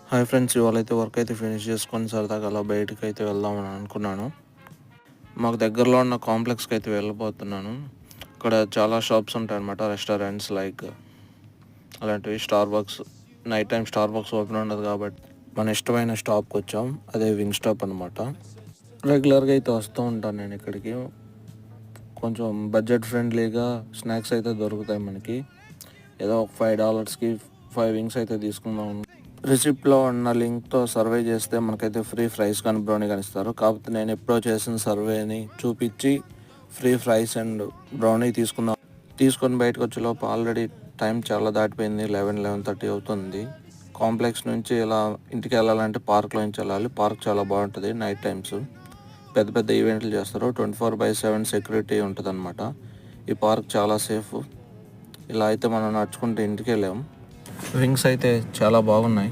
Hi friends, ఇవాళైతే work అయితే finish చేసుకొని సరదాగా అలా బయటకు అయితే వెళ్దామని అనుకున్నాను. మాకు దగ్గరలో ఉన్న కాంప్లెక్స్కి అయితే వెళ్ళిపోతున్నాను. ఇక్కడ చాలా షాప్స్ ఉంటాయన్నమాట, రెస్టారెంట్స్ లైక్ అలాంటివి. Starbucks night time Starbucks open ఉండదు కాబట్టి మన ఇష్టమైన స్టాప్కి వచ్చాం. అదే వింగ్ స్టాప్ అనమాట. రెగ్యులర్గా అయితే వస్తూ ఉంటాను నేను ఇక్కడికి. కొంచెం బడ్జెట్ ఫ్రెండ్లీగా స్నాక్స్ అయితే దొరుకుతాయి మనకి. ఏదో ఒక $5కి 5 వింగ్స్ అయితే తీసుకుందాం. రిసిప్ట్లో ఉన్న లింక్తో సర్వే చేస్తే మనకైతే ఫ్రీ ఫ్రైస్ కానీ బ్రౌనీ కానీ ఇస్తారు. కాకపోతే నేను ఎప్పుడో చేసిన సర్వేని చూపించి ఫ్రీ ఫ్రైస్ అండ్ బ్రౌనీ తీసుకొని బయటకు వచ్చేలోపు ఆల్రెడీ టైం చాలా దాటిపోయింది. 11-11:30 అవుతుంది. కాంప్లెక్స్ నుంచి ఇలా ఇంటికి వెళ్ళాలంటే పార్క్లో నుంచి వెళ్ళాలి. పార్క్ చాలా బాగుంటుంది. నైట్ టైమ్స్ పెద్ద పెద్ద ఈవెంట్లు చేస్తారు. 24/7 సెక్యూరిటీ ఉంటుంది అనమాట. ఈ పార్క్ చాలా సేఫ్. ఇలా అయితే మనం నడుచుకుంటే ఇంటికి వెళ్ళాము. వింగ్స్ అయితే చాలా బాగున్నాయి.